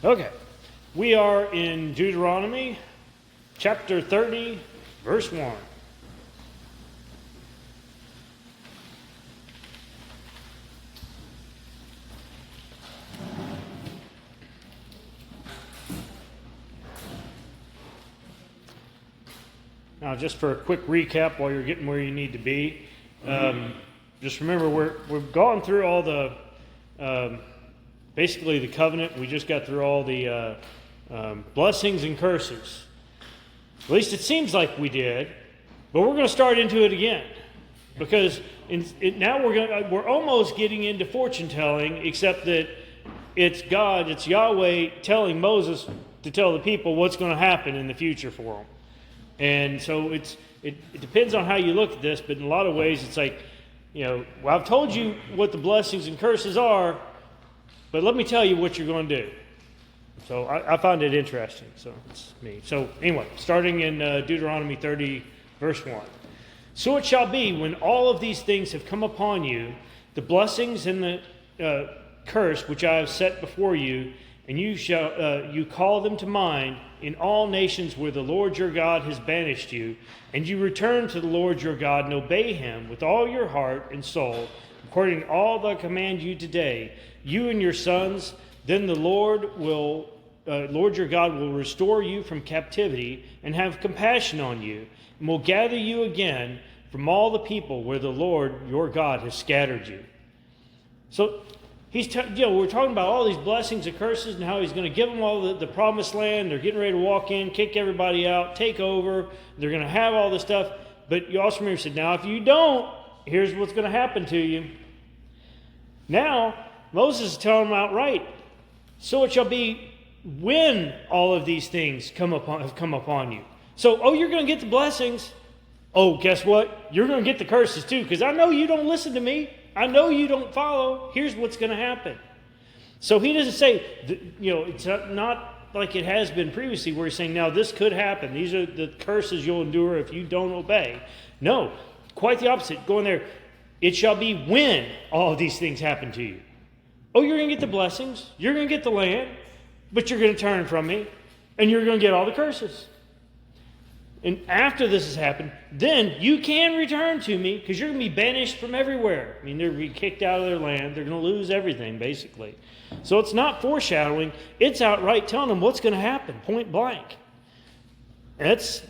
Okay, we are in Deuteronomy chapter 30, verse 1. Now, just for a quick recap while you're getting where you need to be, just remember we've gone through all the basically the covenant. We just got through all the blessings and curses. At least it seems like we did, but we're going to start into it again because now we're almost getting into fortune telling, except that it's God, it's Yahweh telling Moses to tell the people what's going to happen in the future for them. And so it depends on how you look at this, but in a lot of ways it's like, well, I've told you what the blessings and curses are, but let me tell you what you're going to do. So I find it interesting. So it's me. So anyway, starting in Deuteronomy 30, verse 1. So it shall be when all of these things have come upon you, the blessings and the curse which I have set before you, and you call them to mind in all nations where the Lord your God has banished you, and you return to the Lord your God and obey him with all your heart and soul, according to all that I command you today, you and your sons, then the Lord your God will restore you from captivity and have compassion on you, and will gather you again from all the people where the Lord your God has scattered you. So we're talking about all these blessings and curses and how he's going to give them all the promised land. They're getting ready to walk in, kick everybody out, take over. They're going to have all this stuff. But you also remember, he said, now if you don't, here's what's going to happen to you. Now, Moses is telling them outright, so it shall be when all of these things have come upon you. So, you're going to get the blessings. Oh, guess what? You're going to get the curses too, because I know you don't listen to me. I know you don't follow. Here's what's going to happen. So he doesn't say, it's not like it has been previously where he's saying, now this could happen. These are the curses you'll endure if you don't obey. No, quite the opposite. Go in there. It shall be when all of these things happen to you. Oh, you're going to get the blessings. You're going to get the land, but you're going to turn from me, and you're going to get all the curses. And after this has happened, then you can return to me because you're going to be banished from everywhere. I mean, they're going to be kicked out of their land. They're going to lose everything, basically. So it's not foreshadowing. It's outright telling them what's going to happen, point blank. And that's,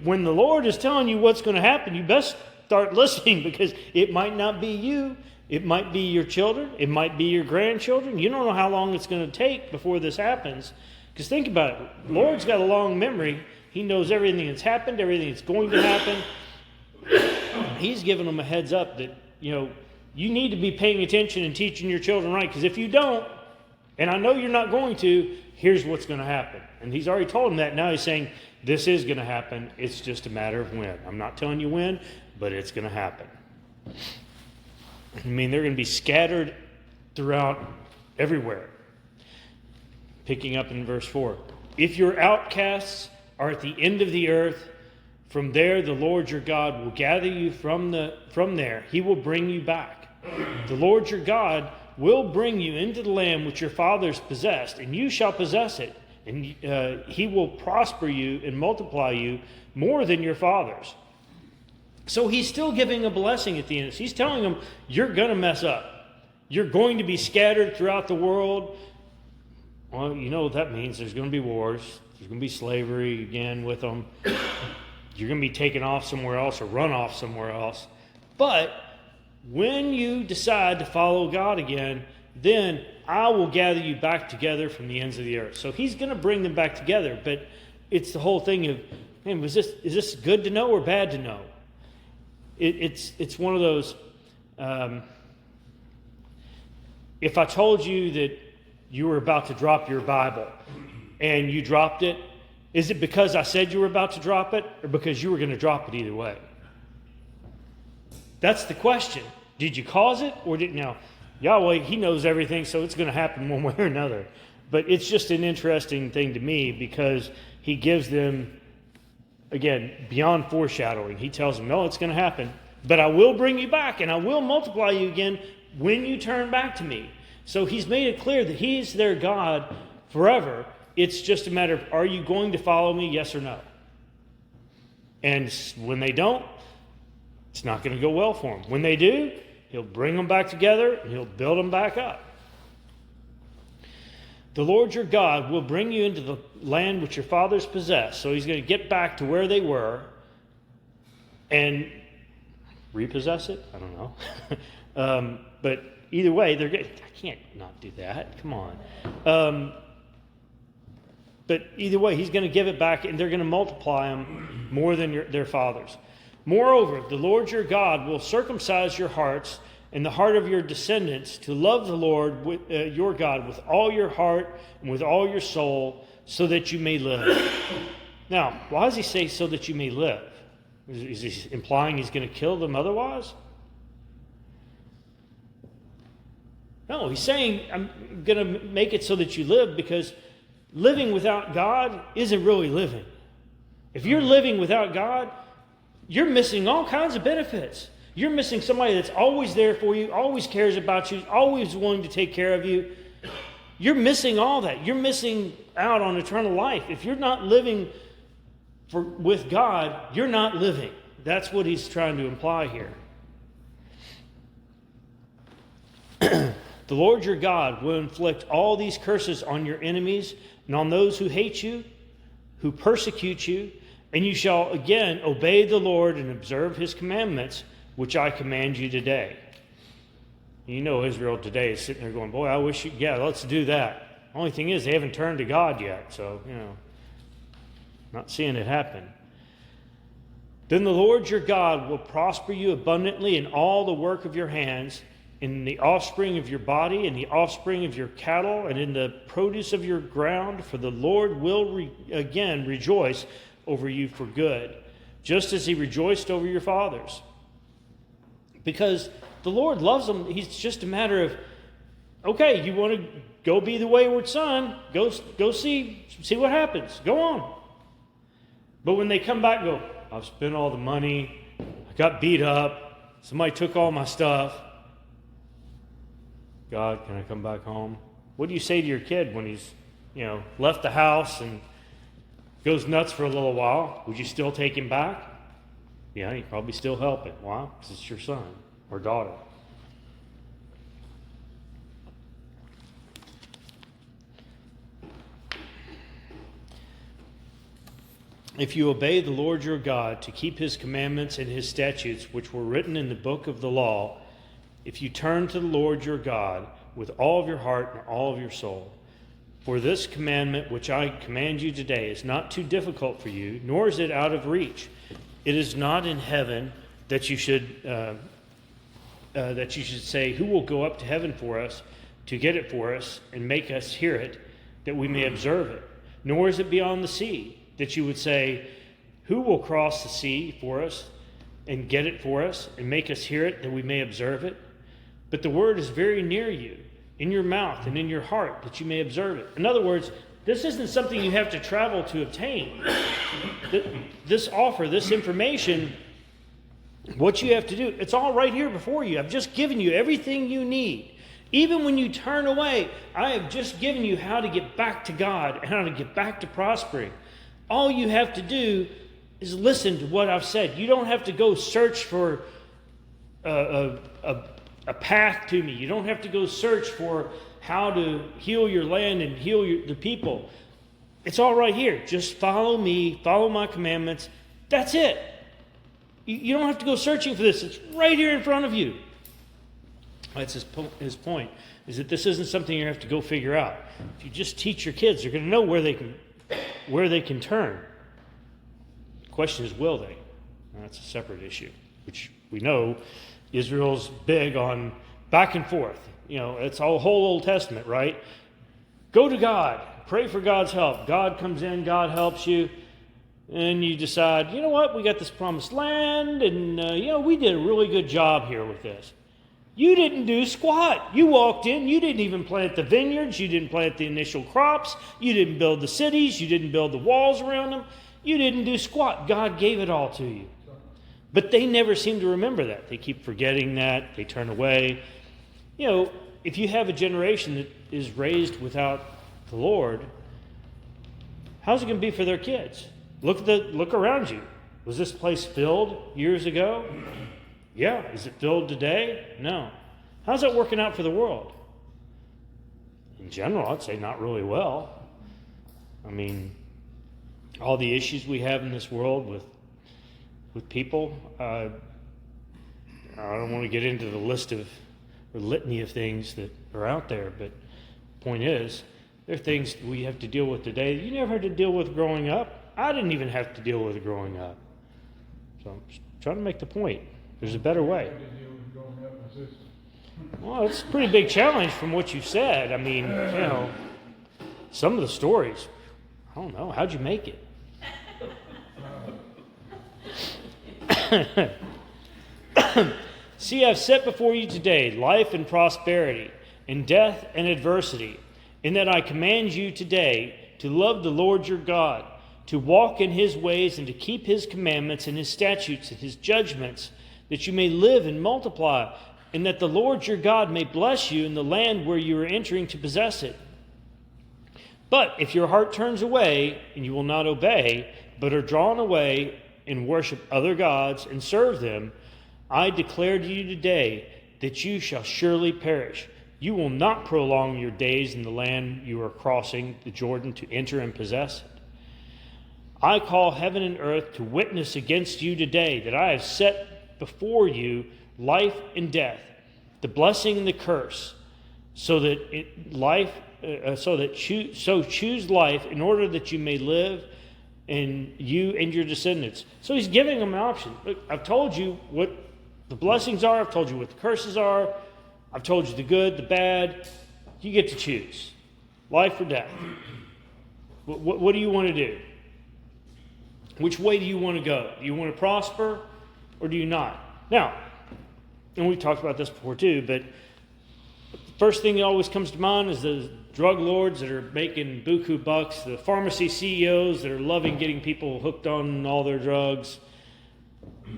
when the Lord is telling you what's going to happen, you best start listening because it might not be you. It might be your children. It might be your grandchildren. You don't know how long it's going to take before this happens. Because think about it. The Lord's got a long memory. He knows everything that's happened, everything that's going to happen. He's giving them a heads up that, you need to be paying attention and teaching your children right. Because if you don't, and I know you're not going to, here's what's going to happen. And he's already told them that. Now he's saying, this is going to happen. It's just a matter of when. I'm not telling you when, but it's going to happen. I mean, they're going to be scattered throughout everywhere. Picking up in verse 4. If your outcasts are at the end of the earth, from there the Lord your God will gather you from there. He will bring you back. The Lord your God will bring you into the land which your fathers possessed, and you shall possess it. And he will prosper you and multiply you more than your fathers. So he's still giving a blessing at the end. He's telling them, you're going to mess up. You're going to be scattered throughout the world. Well, you know what that means. There's going to be wars. There's going to be slavery again with them. You're going to be taken off somewhere else or run off somewhere else. But when you decide to follow God again, then I will gather you back together from the ends of the earth. So he's going to bring them back together. But it's the whole thing of, man, is this good to know or bad to know? It's one of those, if I told you that you were about to drop your Bible and you dropped it, is it because I said you were about to drop it or because you were going to drop it either way? That's the question. Did you cause it or didn't? Now, Yahweh, he knows everything, so it's going to happen one way or another. But it's just an interesting thing to me because he gives them, again, beyond foreshadowing. He tells them, no, it's going to happen. But I will bring you back and I will multiply you again when you turn back to me. So he's made it clear that he's their God forever. It's just a matter of, are you going to follow me, yes or no? And when they don't, it's not going to go well for them. When they do, he'll bring them back together and he'll build them back up. The Lord your God will bring you into the land which your fathers possessed. So he's going to get back to where they were and repossess it? I don't know. But either way, they're good. I can't not do that. Come on. But either way, he's going to give it back, and they're going to multiply them more than their fathers. Moreover, the Lord your God will circumcise your hearts and the heart of your descendants to love the Lord your God with all your heart and with all your soul, so that you may live. Now, why does he say so that you may live? Is he implying he's going to kill them otherwise? No, he's saying I'm going to make it so that you live, because living without God isn't really living. If you're living without God, you're missing all kinds of benefits. You're missing somebody that's always there for you, always cares about you, always willing to take care of you. You're missing all that. You're missing out on eternal life. If you're not living with God, you're not living. That's what he's trying to imply here. The Lord your God will inflict all these curses on your enemies and on those who hate you, who persecute you, and you shall again obey the Lord and observe his commandments, which I command you today. You know Israel today is sitting there going, boy, I wish let's do that. Only thing is, they haven't turned to God yet, so, not seeing it happen. Then the Lord your God will prosper you abundantly in all the work of your hands, in the offspring of your body, in the offspring of your cattle, and in the produce of your ground, for the Lord will again rejoice over you for good, just as he rejoiced over your fathers. Because the Lord loves them. It's just a matter of, okay, you want to go be the wayward son, go see what happens. Go on. But when they come back and go, I've spent all the money, I got beat up, somebody took all my stuff. God, can I come back home? What do you say to your kid when he's, left the house and goes nuts for a little while? Would you still take him back? Yeah, you'd probably still help it. Why? Because it's your son or daughter. If you obey the Lord your God to keep his commandments and his statutes, which were written in the book of the law, if you turn to the Lord your God with all of your heart and all of your soul, for this commandment which I command you today is not too difficult for you, nor is it out of reach. It is not in heaven that you should say, who will go up to heaven for us to get it for us and make us hear it, that we may observe it. Nor is it beyond the sea that you would say, who will cross the sea for us and get it for us and make us hear it, that we may observe it? But the word is very near you, in your mouth and in your heart, that you may observe it. In other words, this isn't something you have to travel to obtain. This offer, this information, what you have to do, it's all right here before you. I've just given you everything you need. Even when you turn away, I have just given you how to get back to God and how to get back to prospering. All you have to do is listen to what I've said. You don't have to go search for a path to me. You don't have to go search for how to heal your land and heal the people. It's all right here. Just follow me, follow my commandments. That's it. You don't have to go searching for this. It's right here in front of you. That's his point, is that this isn't something you have to go figure out. If you just teach your kids, they're going to know where they can turn. The question is, will they? That's a separate issue, which we know Israel's big on back and forth. It's all whole Old Testament, right? Go to God. Pray for God's help. God comes in. God helps you. And you decide, you know what? We got this promised land, and, we did a really good job here with this. You didn't do squat. You walked in. You didn't even plant the vineyards. You didn't plant the initial crops. You didn't build the cities. You didn't build the walls around them. You didn't do squat. God gave it all to you. But they never seem to remember that. They keep forgetting that. They turn away. If you have a generation that is raised without the Lord, how's it going to be for their kids? Look around you. Was this place filled years ago? Yeah. Is it filled today? No. How's that working out for the world? In general, I'd say not really well. I mean, all the issues we have in this world with people, I don't want to get into the list of or litany of things that are out there, but the point is, there are things we have to deal with today that you never had to deal with growing up. I didn't even have to deal with growing up. So I'm just trying to make the point. There's a better way. Well, it's a pretty big challenge from what you said. I mean, some of the stories, I don't know, how'd you make it? See, I've set before you today life and prosperity, and death and adversity, in that I command you today to love the Lord your God, to walk in his ways and to keep his commandments and his statutes and his judgments, that you may live and multiply, and that the Lord your God may bless you in the land where you are entering to possess it. But if your heart turns away and you will not obey, but are drawn away and worship other gods and serve them, I declare to you today that you shall surely perish. You will not prolong your days in the land you are crossing the Jordan to enter and possess it. I call heaven and earth to witness against you today that I have set before you life and death, the blessing and the curse, so choose life in order that you may live, and you and your descendants. So he's giving them an option. Look, I've told you what the blessings are. I've told you what the curses are. I've told you the good, the bad. You get to choose life or death. What do you want to do? Which way do you want to go? Do you want to prosper or do you not? Now, and we've talked about this before too, but the first thing that always comes to mind is the drug lords that are making buku bucks, the pharmacy CEOs that are loving getting people hooked on all their drugs,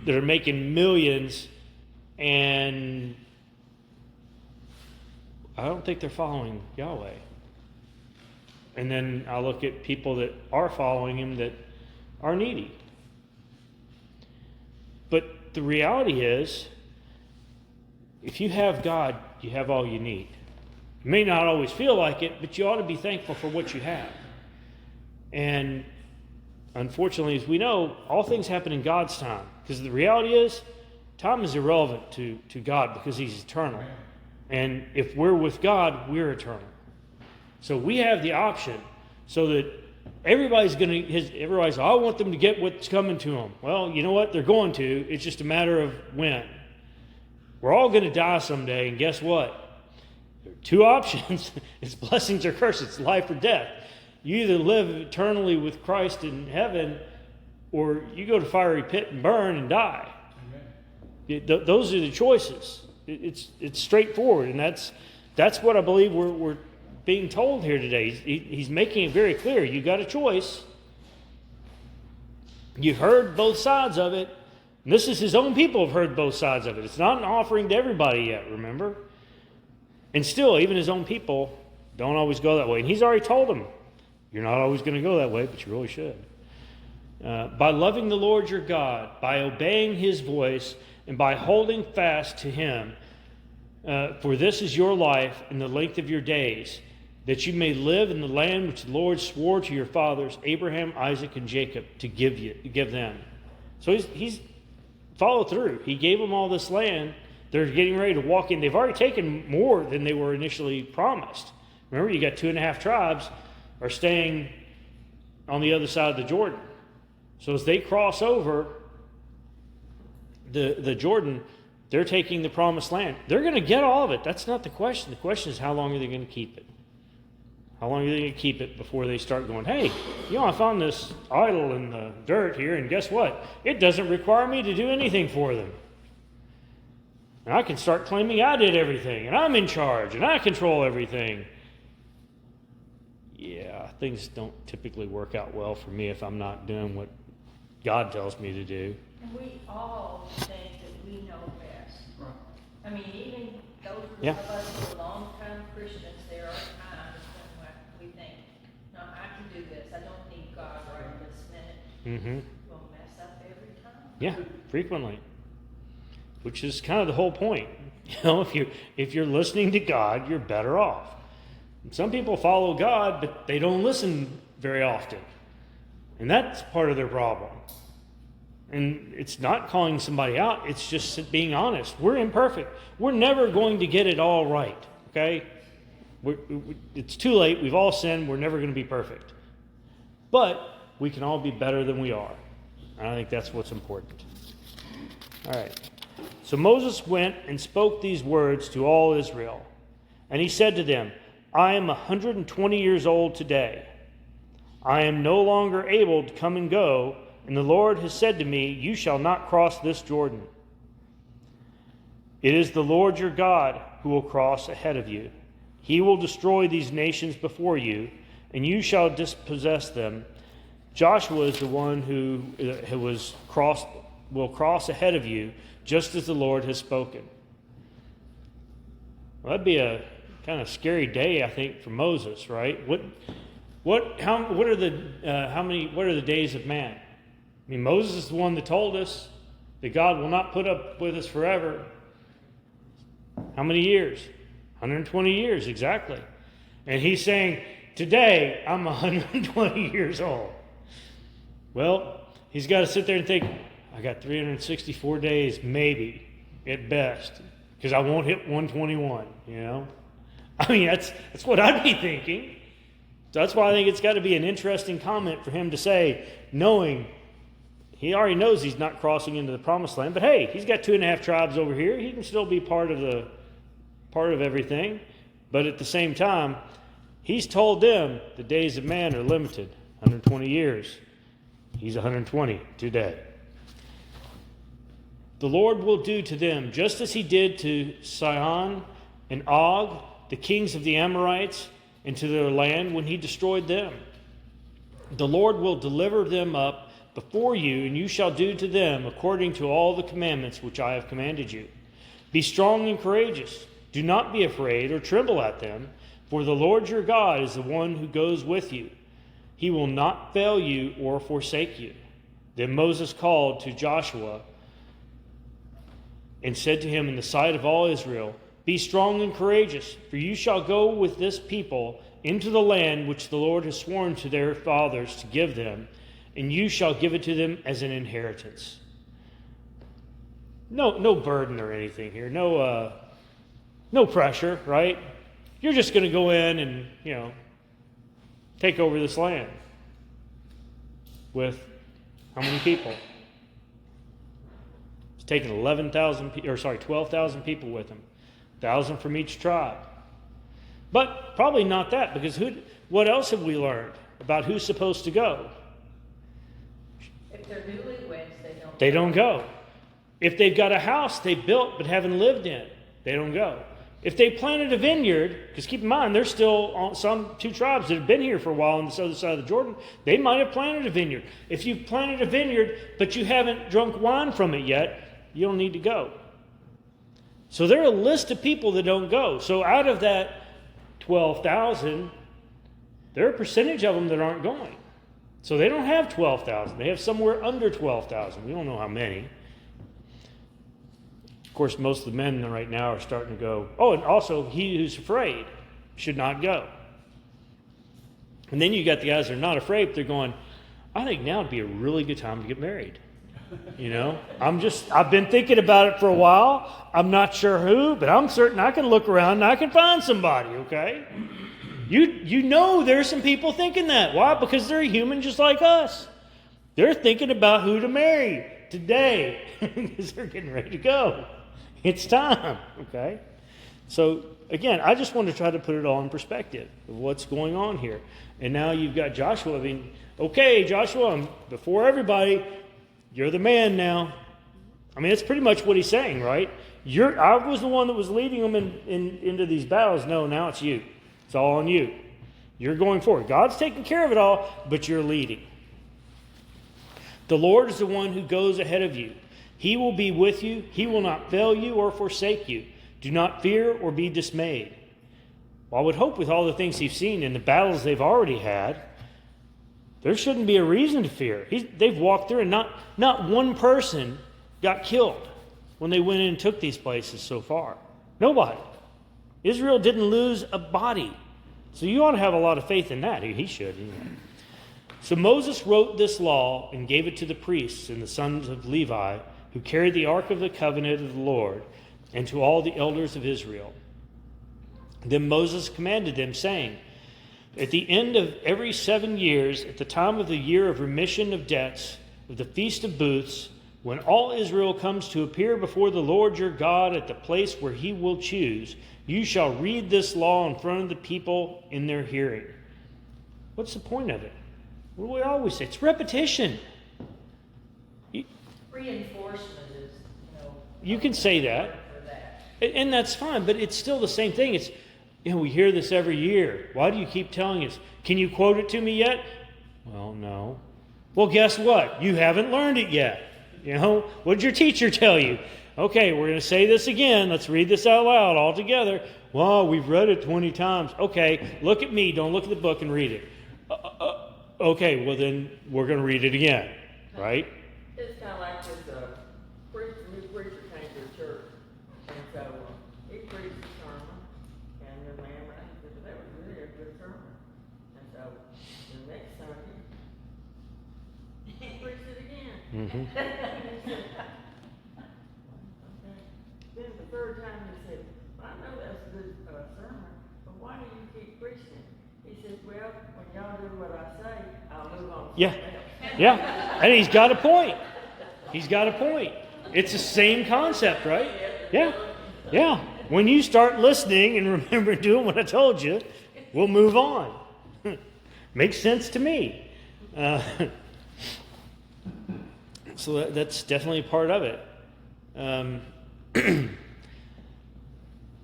that are making millions, and I don't think they're following Yahweh. And then I look at people that are following him that are needy. But the reality is, if you have God, you have all you need. You may not always feel like it, but you ought to be thankful for what you have. And unfortunately, as we know, all things happen in God's time. Because the reality is, time is irrelevant to God because he's eternal. And if we're with God, we're eternal. So we have the option so that everybody's I want them to get what's coming to them. Well, you know what? They're going to. It's just a matter of when. We're all going to die someday, and guess what? There are two options. It's blessings or curses. It's life or death. You either live eternally with Christ in heaven, or you go to fiery pit and burn and die. Those are the choices. It's straightforward, and that's what I believe we're being told here today. He's making it very clear. You got a choice. You've heard both sides of it. And this is his own people have heard both sides of it. It's not an offering to everybody yet, remember? And still, even his own people don't always go that way. And he's already told them, you're not always going to go that way, but you really should. By loving the Lord your God, by obeying his voice, and by holding fast to him, for this is your life and the length of your days, that you may live in the land which the Lord swore to your fathers, Abraham, Isaac, and Jacob, to give them. So he's followed through. He gave them all this land. They're getting ready to walk in. They've already taken more than they were initially promised. Remember, you got 2.5 tribes are staying on the other side of the Jordan. So as they cross over the Jordan, they're taking the promised land. They're going to get all of it. That's not the question. The question is, how long are they going to keep it? How long are they going to keep it before they start going, hey, I found this idol in the dirt here, and guess what? It doesn't require me to do anything for them. And I can start claiming I did everything, and I'm in charge, and I control everything. Yeah, things don't typically work out well for me if I'm not doing what God tells me to do. And we all think that we know best. Right. I mean, even those of us who are long-time Christians, there are times when we think Mm-hmm. We'll mess up every time. Yeah, frequently. Which is kind of the whole point. You know, if you're listening to God, you're better off. And some people follow God, but they don't listen very often. And that's part of their problem. And it's not calling somebody out, it's just being honest. We're imperfect. We're never going to get it all right, okay? It's too late. We've all sinned. We're never going to be perfect. But we can all be better than we are. And I think that's what's important. All right. So Moses went and spoke these words to all Israel. And he said to them, I am 120 years old today. I am no longer able to come and go, and the Lord has said to me, you shall not cross this Jordan. It is the Lord your God who will cross ahead of you. He will destroy these nations before you, and you shall dispossess them. Joshua is the one who will cross ahead of you, just as the Lord has spoken. Well, that'd be a kind of scary day, I think, for Moses, right? What are the days of man? I mean, Moses is the one that told us that God will not put up with us forever. How many years? 120 years, exactly. And he's saying, today, I'm 120 years old. Well, he's got to sit there and think, I got 364 days, maybe, at best, because I won't hit 121, you know? I mean, that's what I'd be thinking. So that's why I think it's got to be an interesting comment for him to say, knowing he already knows he's not crossing into the promised land, but hey, he's got 2.5 tribes over here. He can still be part of everything. But at the same time, he's told them the days of man are limited, 120 years. He's 120 today. The Lord will do to them just as he did to Sihon and Og, the kings of the Amorites, and to their land when he destroyed them. The Lord will deliver them up before you, and you shall do to them according to all the commandments which I have commanded you. Be strong and courageous. Do not be afraid or tremble at them, for the Lord your God is the one who goes with you. He will not fail you or forsake you. Then Moses called to Joshua and said to him in the sight of all Israel, be strong and courageous, for you shall go with this people into the land which the Lord has sworn to their fathers to give them, and you shall give it to them as an inheritance. No burden or anything here. No pressure, right? You're just going to go in and, take over this land. With how many people? He's taken 12,000 people with him. 1,000 from each tribe. But probably not that, because what else have we learned about who's supposed to go? If they're newlyweds, they don't go. If they've got a house they built but haven't lived in, they don't go. If they planted a vineyard, because keep in mind, there's still some 2 tribes that have been here for a while on this other side of the Jordan, they might have planted a vineyard. If you've planted a vineyard but you haven't drunk wine from it yet, you don't need to go. So there are a list of people that don't go. So out of that 12,000, there are a percentage of them that aren't going. So they don't have 12,000. They have somewhere under 12,000. We don't know how many. Of course, most of the men right now are starting to go, oh, and also he who's afraid should not go. And then you got the guys that are not afraid, but they're going, I think now would be a really good time to get married. I've been thinking about it for a while. I'm not sure who, but I'm certain I can look around and I can find somebody, okay? You know there's some people thinking that. Why? Because they're human just like us. They're thinking about who to marry today because they're getting ready to go. It's time, okay? So, again, I just want to try to put it all in perspective of what's going on here. And now you've got Joshua. Okay, Joshua, before everybody, you're the man now. It's pretty much what he's saying, right? I was the one that was leading them into these battles. No, now it's you. It's all on you. You're going forward. God's taking care of it all, but you're leading. The Lord is the one who goes ahead of you. He will be with you. He will not fail you or forsake you. Do not fear or be dismayed. Well, I would hope with all the things he's seen and the battles they've already had, There shouldn't be a reason to fear. They've walked through, and not one person got killed when they went in and took these places so far. Nobody. Israel didn't lose a body. So you ought to have a lot of faith in that. He should, anyway. So Moses wrote this law and gave it to the priests and the sons of Levi, who carried the ark of the covenant of the Lord, and to all the elders of Israel. Then Moses commanded them, saying, at the end of every 7 years, at the time of the year of remission of debts, of the Feast of Booths, when all Israel comes to appear before the Lord your God at the place where he will choose, you shall read this law in front of the people in their hearing. What's the point of it? What do we always say? It's repetition. Reinforcement is, You can say that, for that. and that's fine, but it's still the same thing. It's, we hear this every year. Why do you keep telling us? Can you quote it to me yet? Well, no. Well, guess what? You haven't learned it yet. What did your teacher tell you? Okay, we're going to say this again. Let's read this out loud all together. Well, we've read it 20 times. Okay, look at me. Don't look at the book and read it. Okay, well then we're going to read it again, right? It's kind of like this new preacher came to the church, and so he preached a sermon, and the man around said, well, that was really a good sermon. And so the next Sunday, he preached it again. Mm-hmm. Okay. Then the third time he said, I know that's a good sermon, but why do you keep preaching it? He said, well, when y'all do what I say, I'll move on to Yeah. something else. Yeah, and he's got a point. He's got a point. It's the same concept, right? Yeah, yeah. When you start listening and remember doing what I told you, we'll move on. Makes sense to me. So that's definitely part of it.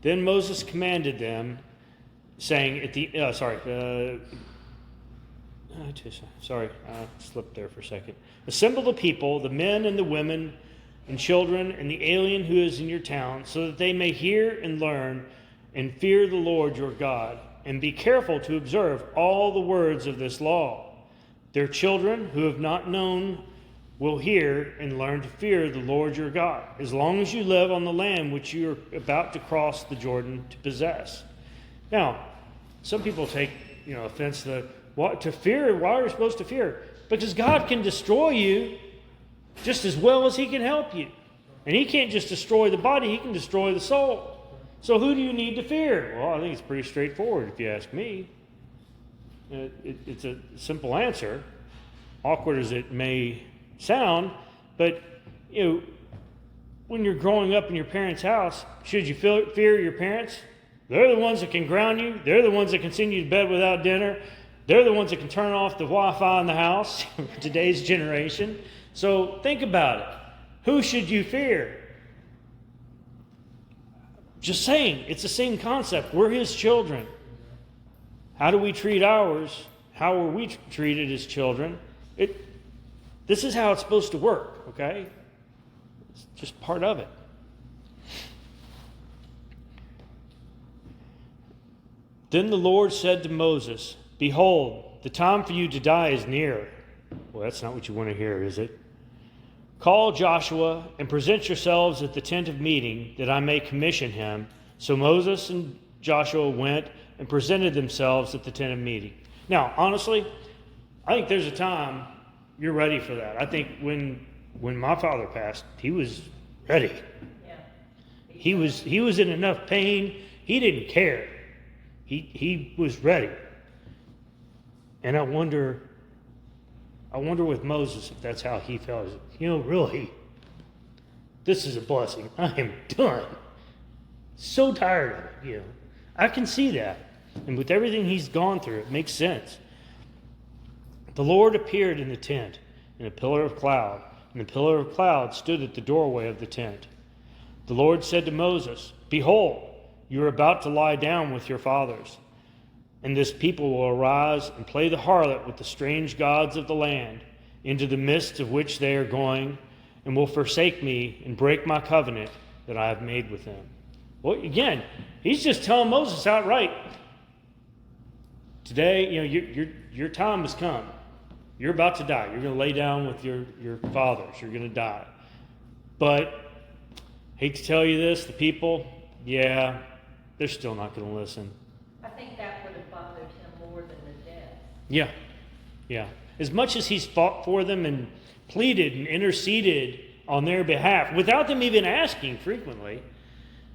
Then Moses commanded them, saying at the I slipped there for a second. Assemble the people, the men and the women and children and the alien who is in your town, so that they may hear and learn and fear the Lord your God, and be careful to observe all the words of this law. Their children who have not known will hear and learn to fear the Lord your God, as long as you live on the land which you are about to cross the Jordan to possess. Now, some people take offense to fear. Why are we supposed to fear? Because God can destroy you just as well as he can help you. And he can't just destroy the body, he can destroy the soul. So who do you need to fear? Well, I think it's pretty straightforward if you ask me. It's a simple answer, awkward as it may sound, but when you're growing up in your parents' house, should you fear your parents? They're the ones that can ground you. They're the ones that can send you to bed without dinner. They're the ones that can turn off the Wi-Fi in the house for today's generation. So think about it. Who should you fear? Just saying, it's the same concept. We're his children. How do we treat ours? How are we treated as children? This is how it's supposed to work, okay? It's just part of it. Then the Lord said to Moses, behold, the time for you to die is near. Well, that's not what you want to hear, is it? Call Joshua and present yourselves at the tent of meeting, that I may commission him. So Moses and Joshua went and presented themselves at the tent of meeting. Now, honestly, I think there's a time you're ready for that. I think when my father passed, he was ready. Yeah. He was in enough pain. He didn't care. He was ready. And I wonder with Moses if that's how he felt. Really, this is a blessing. I am done. So tired of it, I can see that. And with everything he's gone through, it makes sense. The Lord appeared in the tent in a pillar of cloud, and the pillar of cloud stood at the doorway of the tent. The Lord said to Moses, behold, you are about to lie down with your fathers, and this people will arise and play the harlot with the strange gods of the land, into the midst of which they are going, and will forsake me and break my covenant that I have made with them. Well, again, he's just telling Moses outright, today, your time has come. You're about to die. You're going to lay down with your fathers. You're going to die. But, hate to tell you this, the people, yeah, they're still not going to listen. I think that would have bothered him more than the death. Yeah, yeah. As much as he's fought for them and pleaded and interceded on their behalf, without them even asking frequently,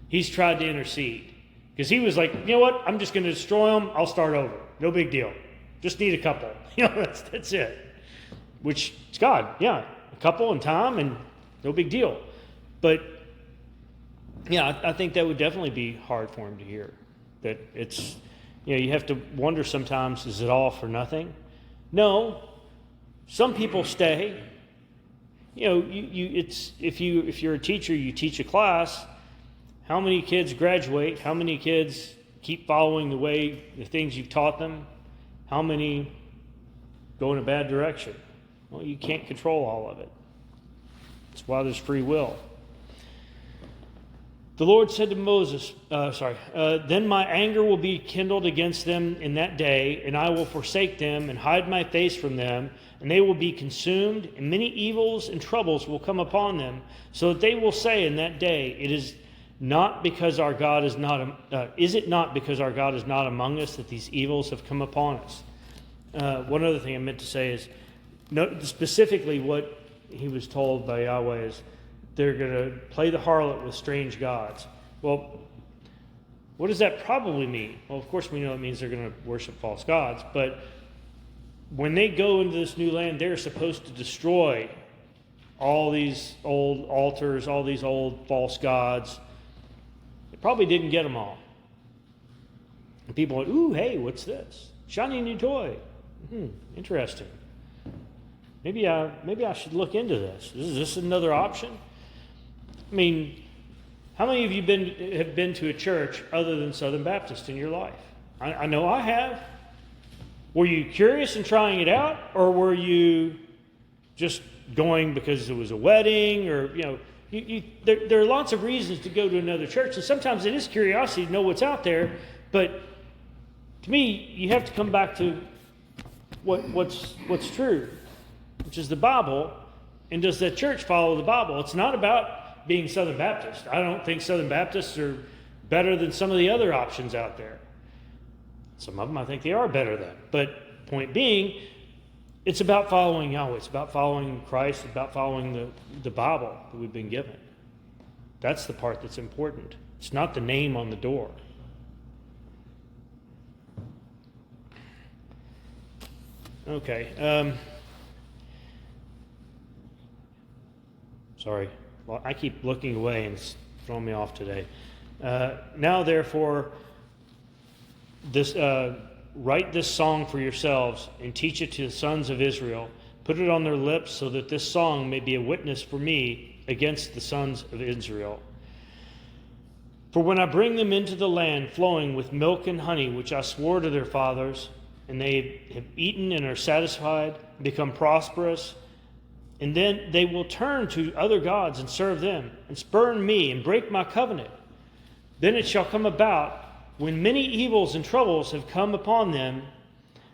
he's tried to intercede. Because he was like, you know what, I'm just going to destroy them, I'll start over. No big deal. Just need a couple. That's it. Which, it's God, yeah. A couple and time and no big deal. But, yeah, I think that would definitely be hard for him to hear. That it's, you have to wonder sometimes, is it all for nothing? No. Some people stay. If you're a teacher, you teach a class. How many kids graduate? How many kids keep following the things you've taught them? How many go in a bad direction? Well, you can't control all of it. That's why there's free will. The Lord said to Moses, then my anger will be kindled against them in that day, and I will forsake them and hide my face from them, and they will be consumed, and many evils and troubles will come upon them, so that they will say in that day, is it not because our God is not among us that these evils have come upon us? One other thing I meant to say is, specifically what he was told by Yahweh is, they're going to play the harlot with strange gods. Well, what does that probably mean? Well, of course we know it means they're going to worship false gods, but when they go into this new land, they're supposed to destroy all these old altars, all these old false gods. They probably didn't get them all. And people went, ooh, hey, what's this? Shiny new toy. Interesting. Maybe I should look into this. Is this another option? I mean, how many of you have been to a church other than Southern Baptist in your life? I know I have. Were you curious in trying it out, or were you just going because it was a wedding, or there are lots of reasons to go to another church, and sometimes it is curiosity to know what's out there. But to me, you have to come back to what's true, which is the Bible. And does the church follow the Bible? It's not about being Southern Baptist. I don't think Southern Baptists are better than some of the other options out there. Some of them I think they are better than. But point being, it's about following Yahweh. It's about following Christ. It's about following the Bible that we've been given. That's the part that's important. It's not the name on the door. Okay. Sorry. Well, I keep looking away and it's throwing me off today. Now, therefore, write this song for yourselves and teach it to the sons of Israel. Put it on their lips so that this song may be a witness for me against the sons of Israel. For when I bring them into the land flowing with milk and honey, which I swore to their fathers, and they have eaten and are satisfied, become prosperous, and then they will turn to other gods and serve them, and spurn me and break my covenant. Then it shall come about, when many evils and troubles have come upon them,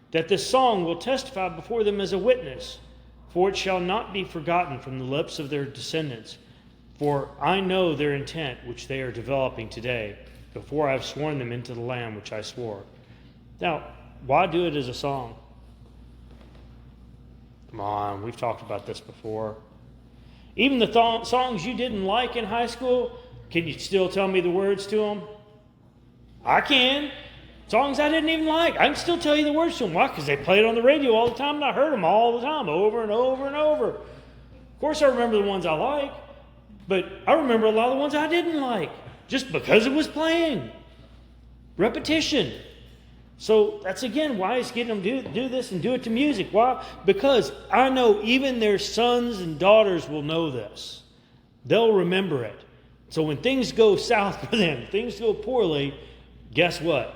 that this song will testify before them as a witness, for it shall not be forgotten from the lips of their descendants. For I know their intent which they are developing today, before I have sworn them into the land which I swore. Now, why do it as a song? Come on, we've talked about this before. Even the songs you didn't like in high school, can you still tell me the words to them? I can. Songs I didn't even like, I can still tell you the words to them. Why? Because they played on the radio all the time, and I heard them all the time, over and over and over. Of course I remember the ones I like, but I remember a lot of the ones I didn't like, just because it was playing. Repetition. So that's again why he's getting them to do this and do it to music. Why? Because I know even their sons and daughters will know this. They'll remember it. So when things go south for them, things go poorly, guess what?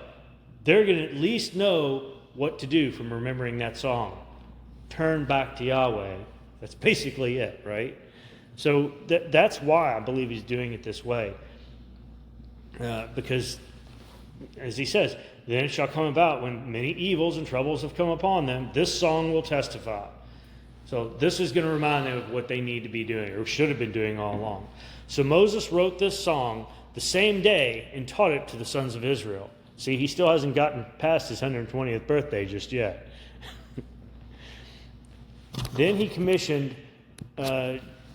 They're going to at least know what to do from remembering that song. Turn back to Yahweh. That's basically it, right? So that's why I believe he's doing it this way. Because, as he says, then it shall come about when many evils and troubles have come upon them, this song will testify. So this is going to remind them of what they need to be doing, or should have been doing all along. So Moses wrote this song the same day and taught it to the sons of Israel. See, he still hasn't gotten past his 120th birthday just yet. Then he commissioned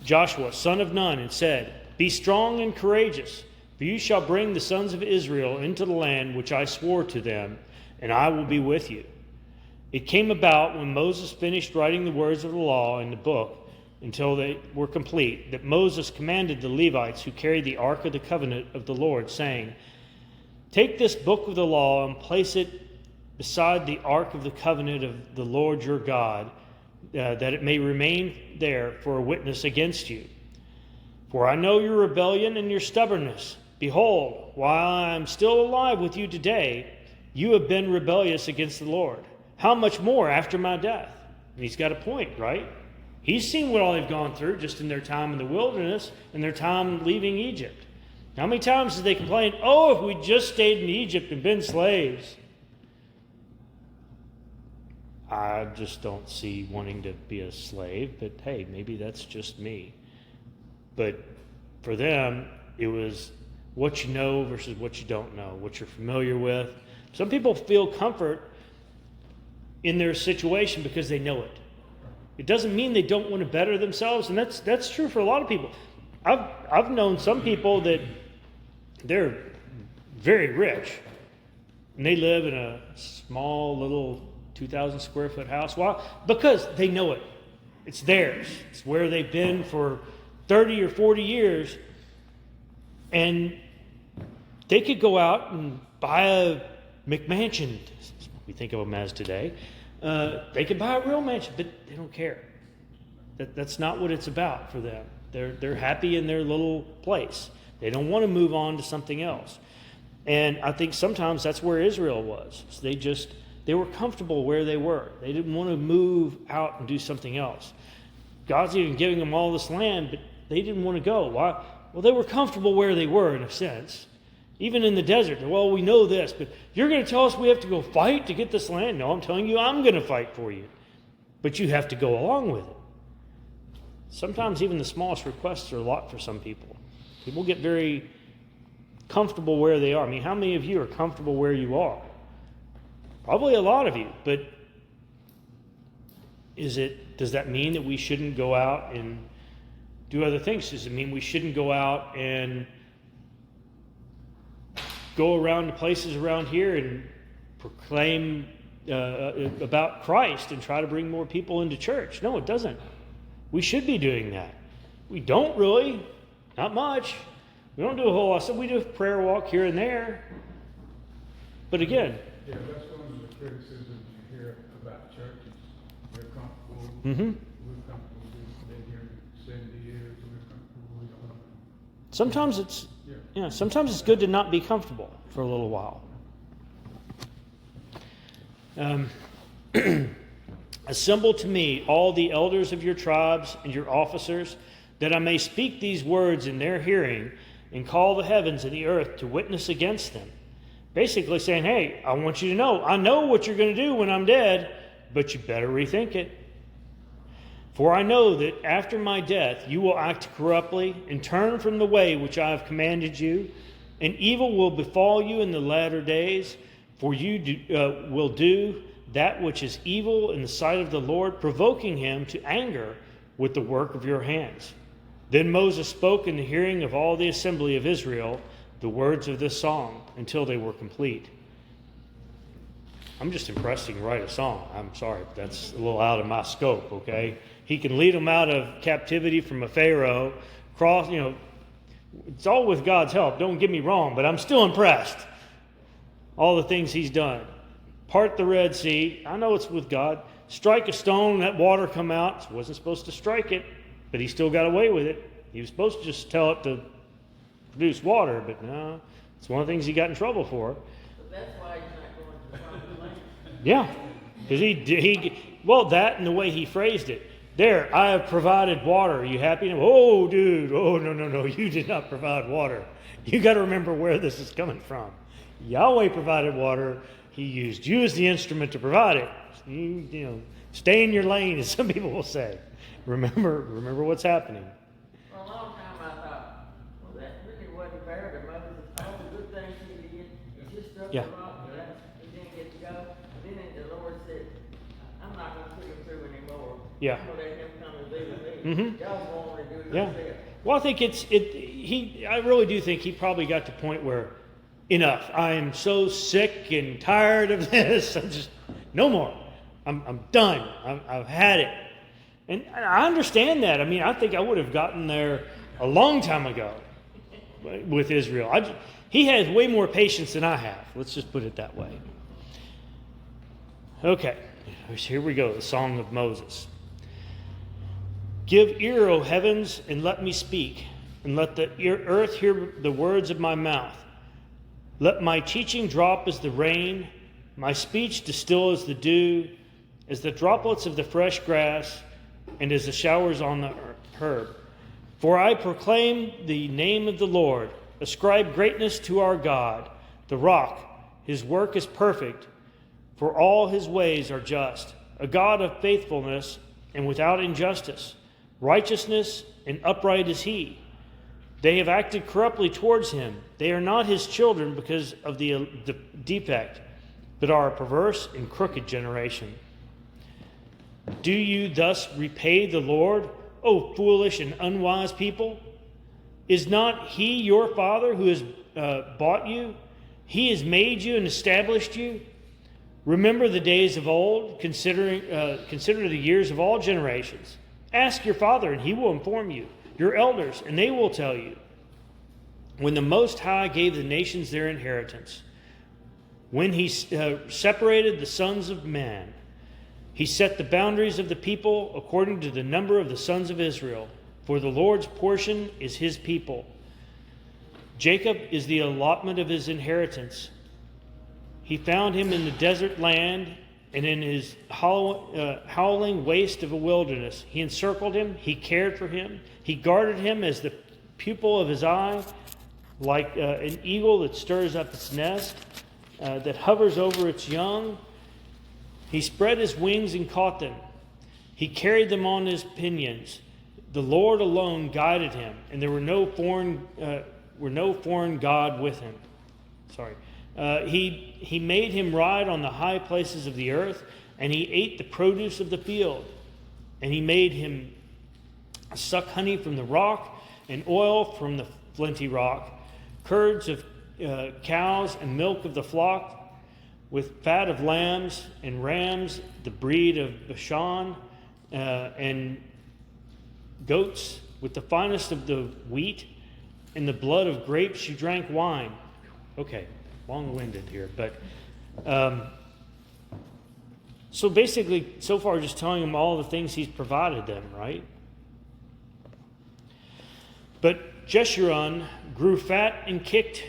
Joshua, son of Nun, and said, "Be strong and courageous, for you shall bring the sons of Israel into the land which I swore to them, and I will be with you." It came about when Moses finished writing the words of the law in the book until they were complete, that Moses commanded the Levites who carried the ark of the covenant of the Lord, saying, "Take this book of the law and place it beside the ark of the covenant of the Lord your God, that it may remain there for a witness against you. For I know your rebellion and your stubbornness. Behold, while I am still alive with you today, you have been rebellious against the Lord. How much more after my death?" And he's got a point, right? He's seen what all they've gone through just in their time in the wilderness and their time leaving Egypt. How many times did they complain, "Oh, if we just stayed in Egypt and been slaves"? I just don't see wanting to be a slave, but hey, maybe that's just me. But for them, it was what you know versus what you don't know, what you're familiar with. Some people feel comfort in their situation because they know it. It doesn't mean they don't want to better themselves, and that's true for a lot of people. I've known some people that they're very rich, and they live in a small little 2,000 square foot house. Why? Because they know it. It's theirs. It's where they've been for 30 or 40 years, and they could go out and buy a McMansion. We think of them as today. They could buy a real mansion, but they don't care. That's not what it's about for them. They're happy in their little place. They don't want to move on to something else. And I think sometimes that's where Israel was. So they were comfortable where they were. They didn't want to move out and do something else. God's even giving them all this land, but they didn't want to go. Why? Well, they were comfortable where they were in a sense. Even in the desert, well, we know this, but you're going to tell us we have to go fight to get this land? No, I'm telling you, I'm going to fight for you. But you have to go along with it. Sometimes even the smallest requests are a lot for some people. People get very comfortable where they are. I mean, how many of you are comfortable where you are? Probably a lot of you, but does that mean that we shouldn't go out and do other things? Does it mean we shouldn't go out and go around to places around here and proclaim about Christ and try to bring more people into church? No, it doesn't. We should be doing that. We don't really. Not much. We don't do a whole lot of stuff. We do a prayer walk here and there. But again, yeah, that's one of the criticisms you hear about churches. They're comfortable. Mm-hmm. We're comfortable. We've been here 70 years. We're comfortable. We don't know. Sometimes it's good to not be comfortable for a little while. Assemble to me all the elders of your tribes and your officers, that I may speak these words in their hearing and call the heavens and the earth to witness against them. Basically saying, hey, I want you to know, I know what you're going to do when I'm dead, but you better rethink it. For I know that after my death you will act corruptly and turn from the way which I have commanded you, and evil will befall you in the latter days, for you will do that which is evil in the sight of the Lord, provoking him to anger with the work of your hands. Then Moses spoke in the hearing of all the assembly of Israel the words of this song until they were complete. I'm just impressed he can write a song. I'm sorry, but that's a little out of my scope, okay? He can lead them out of captivity from a Pharaoh, it's all with God's help, don't get me wrong, but I'm still impressed. All the things he's done. Part the Red Sea, I know it's with God. Strike a stone, that water come out. He wasn't supposed to strike it, but he still got away with it. He was supposed to just tell it to produce water, but no, it's one of the things he got in trouble for. So that's why he's not going to the promised land. Yeah, because that and the way he phrased it. There, I have provided water. Are you happy? Oh, dude, no, you did not provide water. You got to remember where this is coming from. Yahweh provided water. He used you as the instrument to provide it. You know, stay in your lane, as some people will say. Remember what's happening. For a long time I thought, well, that really wasn't fair to Moses. All the good things he did, he just struck Yeah. the rock, and he didn't get to go. And then the Lord said, I'm not going to put him through anymore. Yeah. I'm going to let him come and live with me. Mhm. Y'all want to do it Yeah. yourself. Well, I think I really do think he probably got to the point where, enough. I am so sick and tired of this. I'm just, no more. I'm done. I've had it. And I understand that. I mean, I think I would have gotten there a long time ago with Israel. He has way more patience than I have. Let's just put it that way. Okay, here we go, the Song of Moses. Give ear, O heavens, and let me speak, and let the earth hear the words of my mouth. Let my teaching drop as the rain, my speech distill as the dew, as the droplets of the fresh grass, and as the showers on the herb. For I proclaim the name of the Lord. Ascribe greatness to our God, the rock. His work is perfect, for all his ways are just. A God of faithfulness and without injustice. Righteousness and upright is he. They have acted corruptly towards him. They are not his children because of the defect, but are a perverse and crooked generation. Do you thus repay the Lord, O foolish and unwise people? Is not he your father who has bought you? He has made you and established you. Remember the days of old, consider the years of all generations. Ask your father, and he will inform you, your elders, and they will tell you. When the Most High gave the nations their inheritance, when he separated the sons of man, he set the boundaries of the people according to the number of the sons of Israel. For the Lord's portion is his people. Jacob is the allotment of his inheritance. He found him in the desert land and in his howling waste of a wilderness. He encircled him. He cared for him. He guarded him as the pupil of his eye, like an eagle that stirs up its nest, that hovers over its young. He spread his wings and caught them. He carried them on his pinions. The Lord alone guided him, and there were no foreign god with him. He made him ride on the high places of the earth, and he ate the produce of the field. And he made him suck honey from the rock and oil from the flinty rock, curds of cows and milk of the flock, with fat of lambs and rams, the breed of Bashan, and goats, with the finest of the wheat, and the blood of grapes you drank wine. Okay, long-winded here, but so basically, so far, just telling them all the things he's provided them, right? But Jeshurun grew fat and kicked.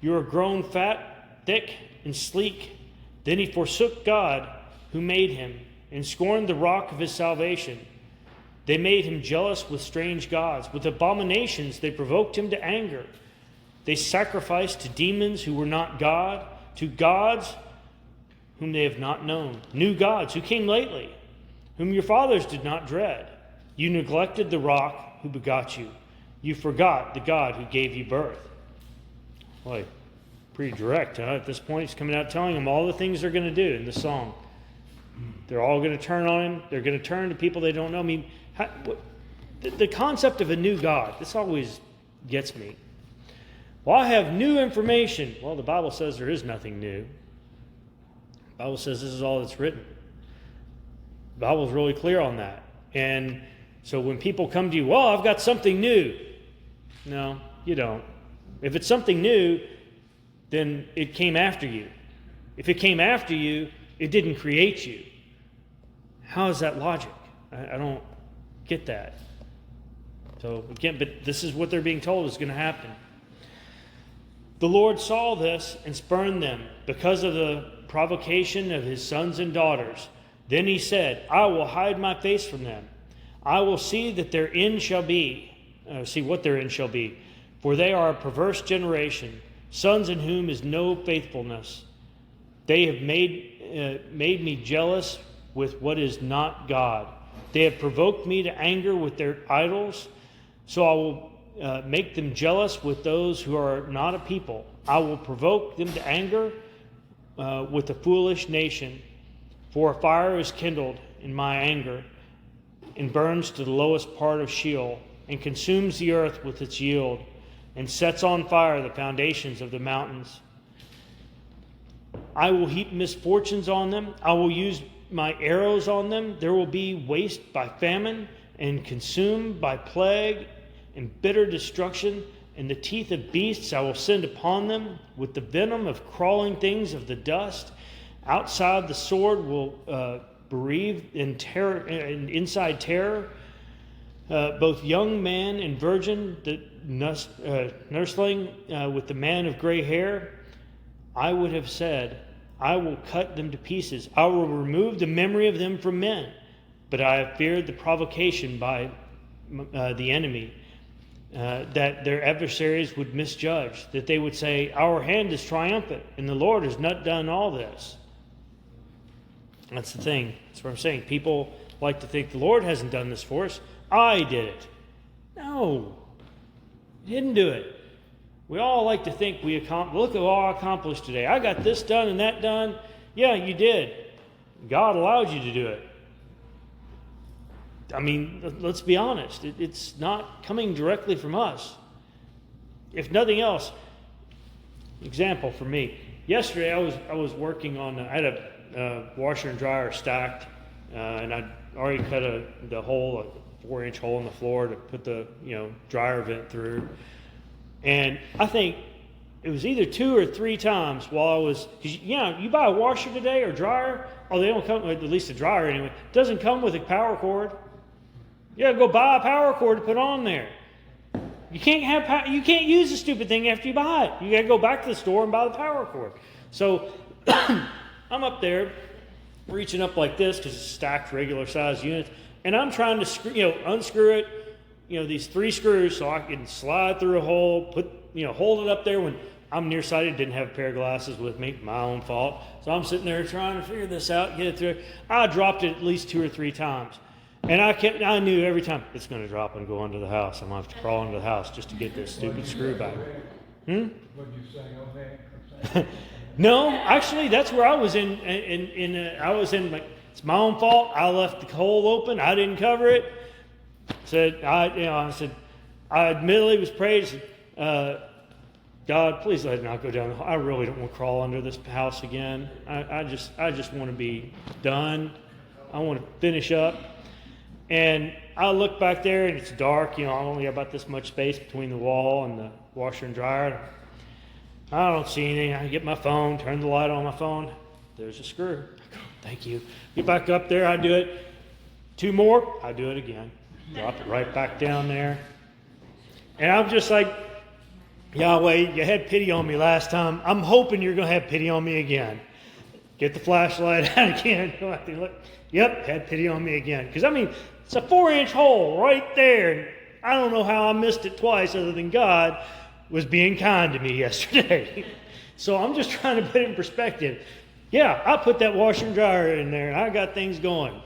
You are grown fat, thick, and sleek. Then he forsook God who made him and scorned the rock of his salvation. They made him jealous with strange gods. With abominations they provoked him to anger. They sacrificed to demons who were not God, to gods whom they have not known, new gods who came lately, whom your fathers did not dread. You neglected the rock who begot you. You forgot the God who gave you birth. Boy, pretty direct, huh? At this point, he's coming out telling them all the things they're going to do in the song. They're all going to turn on him. They're going to turn to people they don't know. I mean, the concept of a new God, this always gets me. Well, I have new information. Well, the Bible says there is nothing new. The Bible says this is all that's written. The Bible's really clear on that. And so when people come to you, well, I've got something new. No, you don't. If it's something new, then it came after you. If it came after you, it didn't create you. How is that logic? I don't get that. So again, but this is what they're being told is going to happen. The Lord saw this and spurned them because of the provocation of his sons and daughters. Then he said, I will hide my face from them. I will see that their end shall be, see what their end shall be. For they are a perverse generation, sons in whom is no faithfulness. They have made me jealous with what is not God. They have provoked me to anger with their idols, so I will make them jealous with those who are not a people. I will provoke them to anger with a foolish nation, for a fire is kindled in my anger and burns to the lowest part of Sheol and consumes the earth with its yield and sets on fire the foundations of the mountains. I will heap misfortunes on them. I will use my arrows on them. There will be waste by famine and consumed by plague and bitter destruction. And the teeth of beasts I will send upon them with the venom of crawling things of the dust. Outside the sword will bereave in terror, and inside terror. Both young man and virgin, the nursling with the man of gray hair. I would have said, I will cut them to pieces. I will remove the memory of them from men. But I have feared the provocation by the enemy, that their adversaries would misjudge, that they would say, our hand is triumphant, and the Lord has not done all this. That's the thing. That's what I'm saying. People like to think the Lord hasn't done this for us. I did it. No, He didn't do it. We all like to think look at all I accomplished today. I got this done and that done. Yeah, you did. God allowed you to do it. I mean, let's be honest. It's not coming directly from us. If nothing else, example for me. Yesterday I was working on, I had a washer and dryer stacked, and I'd already cut the hole, a 4-inch hole in the floor to put the dryer vent through. And I think it was either 2 or 3 times while I was, because you buy a washer today or dryer, they don't come, at least a dryer anyway, doesn't come with a power cord. You gotta go buy a power cord to put on there. You can't use the stupid thing after you buy it. You gotta go back to the store and buy the power cord. So I'm up there reaching up like this because it's stacked regular size units, and I'm trying to unscrew it. These 3 screws so I can slide through a hole, hold it up there when I'm nearsighted, didn't have a pair of glasses with me, my own fault. So I'm sitting there trying to figure this out, get it through. I dropped it at least 2 or 3 times. And I knew every time it's going to drop and go under the house. I'm going to have to crawl under the house just to get this stupid screw back. What did you say, okay? No, actually, that's where I was it's my own fault. I left the hole open. I didn't cover it. I admittedly was prayed. God, please let it not go down the hole. I really don't want to crawl under this house again. I just want to be done. I want to finish up. And I look back there and it's dark. I only have about this much space between the wall and the washer and dryer. I don't see anything. I get my phone, turn the light on my phone. There's a screw. Thank you. Get back up there. I do it. 2 more. I do it again. Drop it right back down there. And I'm just like, Yahweh, you had pity on me last time. I'm hoping you're going to have pity on me again. Get the flashlight out again. Go out there and look. Yep, had pity on me again. Because, it's a 4-inch hole right there. And I don't know how I missed it twice other than God was being kind to me yesterday. So I'm just trying to put it in perspective. Yeah, I put that washer and dryer in there and I got things going.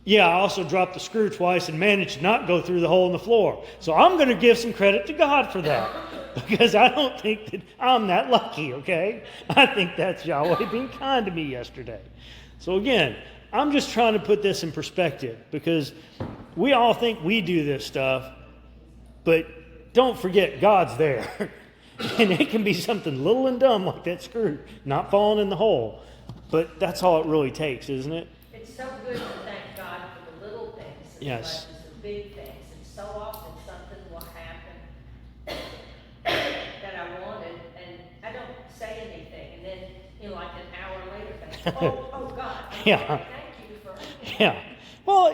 Yeah, I also dropped the screw twice and managed to not go through the hole in the floor. So I'm going to give some credit to God for that. Because I don't think that I'm that lucky, okay? I think that's Yahweh being kind to me yesterday. So again, I'm just trying to put this in perspective because we all think we do this stuff, but don't forget God's there. And it can be something little and dumb like that screw not falling in the hole. But that's all it really takes, isn't it? It's so good to thank God for the little things as Yes. much as the big things. And so often something will happen that I wanted, and I don't say anything. And then, like an hour later, think, oh God, Yeah. thank you for Yeah. Well,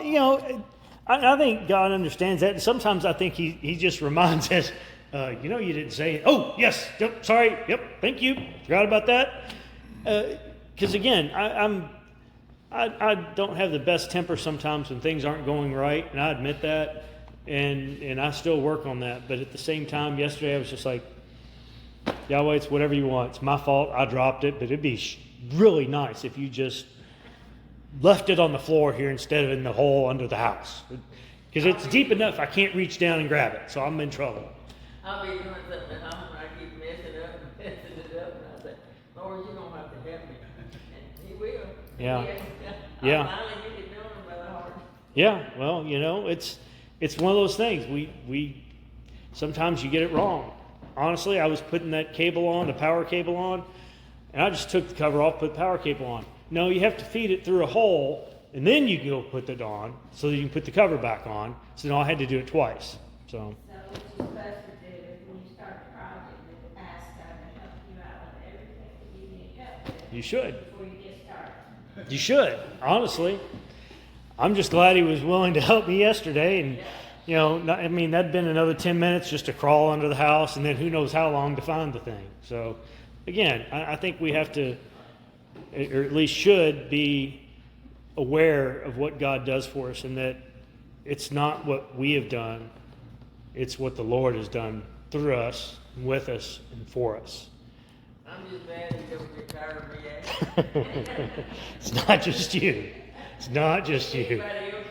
I think God understands that. And sometimes I think he just reminds us, you didn't say it. Oh, yes. Yep, sorry. Yep. Thank you. Forgot about that. Because again, I don't have the best temper sometimes when things aren't going right. And I admit that. And I still work on that. But at the same time, yesterday I was just like, Yahweh, it's whatever you want. It's my fault. I dropped it. But it'd be really nice if you just left it on the floor here instead of in the hole under the house. Because it's deep enough, I can't reach down and grab it, so I'm in trouble. I'll be doing something at home and I keep messing it up, and I say, Lord, you're gonna have to help me. And he will. Yeah. I finally get it done by the heart. Yeah, well, it's one of those things. We sometimes you get it wrong. Honestly, I was putting that cable on, the power cable on, and I just took the cover off, put the power cable on. No, you have to feed it through a hole, and then you go put it on, so that you can put the cover back on. So now I had to do it twice. So. So what you're supposed to do is when you start a project, is ask God to help you out with everything that you need help with You should. before you get started. You should, honestly. I'm just glad he was willing to help me yesterday. And, that'd been another 10 minutes just to crawl under the house, and then who knows how long to find the thing. So, again, I think we have to, or at least should, be aware of what God does for us, and that it's not what we have done, it's what the Lord has done through us, with us, and for us. I'm just mad he don't get tired of me. It's not just you. It's not just you. Everybody else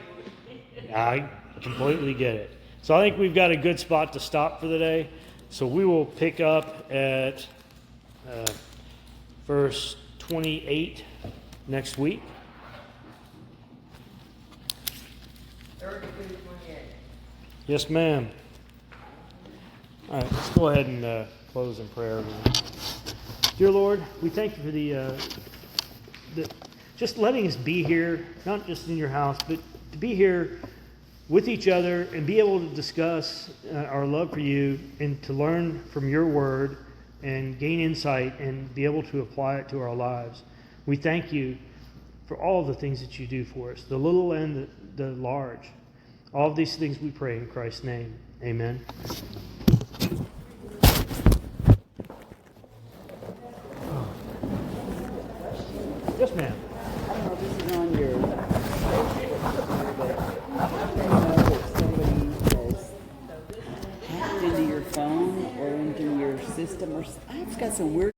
would. I completely get it. So I think we've got a good spot to stop for the day. So we will pick up at verse 28 next week. 32:28. Yes, ma'am. All right, let's go ahead and close in prayer. Dear Lord, we thank you for the just letting us be here, not just in your house, but to be here with each other and be able to discuss our love for you and to learn from your word and gain insight and be able to apply it to our lives. We thank you for all the things that you do for us, the little and the large. All of these things we pray in Christ's name. Amen. Yes, ma'am. I don't know if this is on your, but I know that somebody has hacked into your phone or into your system, or I've got some weird